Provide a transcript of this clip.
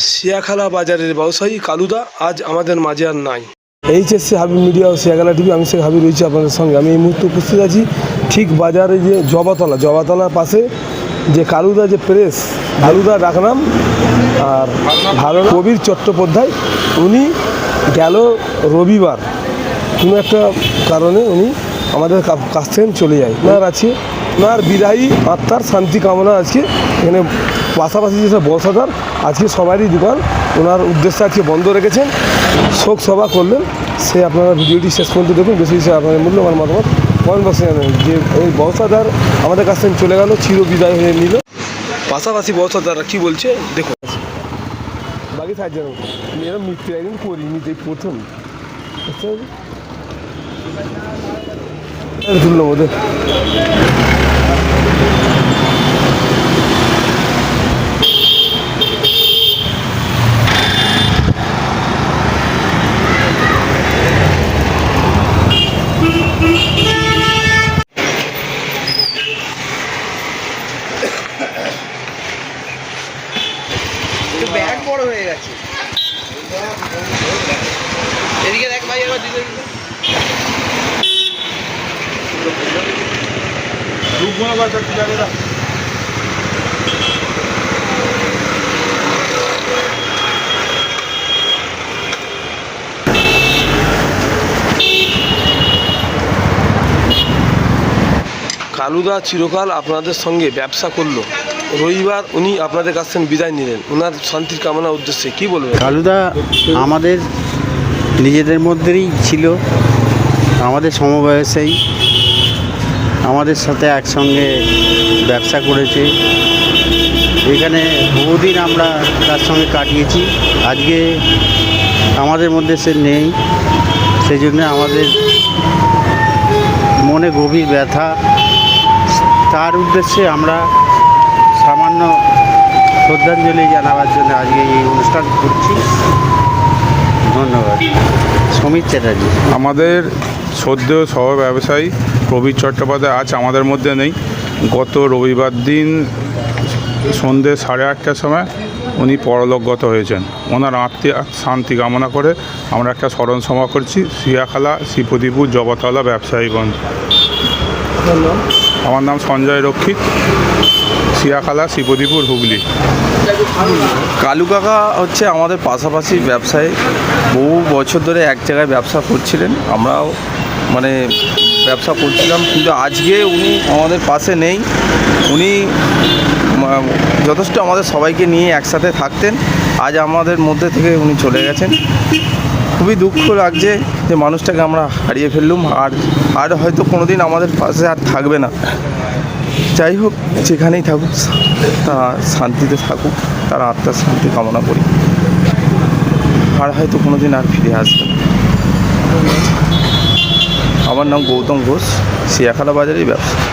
সিয়াখালা বাজারের ব্যবসায়ী কালুদা আজ আমাদের মাঝে আর নাই। এইচএসসি হাবিব মিডিয়া ও সিয়াখালা টিভি, আমি শেখ হাবিব রয়েছি আপনাদের সঙ্গে। আমি এই মুহূর্তে উপস্থিত আছি ঠিক বাজারে যে জবাতলার পাশে যে কালুদা যে প্রেস, কালুদা ডাকনাম। আর ভালো কবির চট্টোপাধ্যায়, উনি গেল রবিবার কোনো একটা কারণে উনি আমাদের কাছ থেকে চলে যায়। ওনার আছে ওনার বিদায়ী আত্মার শান্তি কামনা। আজকে এখানে পাশাপাশি যেসব বর্ষাদার আজকে সবারই দোকান ওনার উদ্দেশ্যে আজকে বন্ধ রেখেছেন, শোক সভা করলেন। সে আপনারা ভিডিওটি শেষ পর্যন্ত দেখুন। বেশি বেশি আপনাদের মূল্যবান মতামত কমেন্ট বক্সে জানাবেন যে এই বর্ষাদার আমাদের কাছ থেকে চলে গেল, চির বিদায় হয়ে নিল। পাশাপাশি বর্ষাদাররা কী বলছে দেখুন। বাকি থাকছে না, এরকম মৃত্যু একদিন করিনি, যে প্রথম তুললো ওদের। ব্যাগ বড় হয়ে গেছে। এদিকে দেখ ভাই, এবার দিতে কালুদা চিরকাল আপনাদের সঙ্গে ব্যবসা করলো, রবিবার উনি আপনাদের কাছ থেকে বিদায় নিলেন ওনার শান্তির কামনা উদ্দেশ্যে কী বলবেন? কালুদা আমাদের নিজেদের মধ্যেই ছিল, আমাদের সমবয়সেই আমাদের সাথে একসঙ্গে ব্যবসা করেছে। এখানে বহুদিন আমরা তার সঙ্গে কাটিয়েছি। আজকে আমাদের মধ্যে সে নেই, সেই জন্য আমাদের মনে গভীর ব্যথা। তার উদ্দেশ্যে আমরা সামান্য শ্রদ্ধাঞ্জলি জানাবার জন্য আজকে এই অনুষ্ঠান করছি। ধন্যবাদ। সমীর চ্যাটার্জি। আমাদের শ্রদ্ধেয় সহ ব্যবসায়ী কবির চট্টোপাধ্যায় আজ আমাদের মধ্যে নেই। গত রবিবার দিন সন্ধ্যে 8:30টার সময় উনি পরলোকগত হয়েছেন। ওনার আত্মীয় শান্তি কামনা করে আমরা একটা স্মরণ সভা করছি সিয়াখালা শ্রীপতিপুর জবাতলা ব্যবসায়ীগঞ্জ। আমার নাম সঞ্জয় রক্ষিত, সিয়াখালা শ্রীপতিপুর, হুগলি। কালু কাকা হচ্ছে আমাদের পাশাপাশি ব্যবসায়ী, বহু বছর ধরে এক জায়গায় ব্যবসা করছিলেন, আমরাও মানে ব্যবসা করছিলাম। কিন্তু আজকে উনি আমাদের পাশে নেই। উনি যথেষ্ট আমাদের সবাইকে নিয়ে একসাথে থাকতেন, আজ আমাদের মধ্যে থেকে উনি চলে গেছেন। খুবই দুঃখ লাগছে যে মানুষটাকে আমরা হারিয়ে ফেললুম, আর হয়তো কোনো দিন আমাদের পাশে আর থাকবে না। যাই হোক, যেখানেই থাকুক তারা শান্তিতে থাকুক, তার আত্মার শান্তি কামনা করি। আর হয়তো কোনো দিন আর ফিরে আসবে না। আমার নাম গৌতম ঘোষ, সিয়াখালা বাজারেই ব্যবসা।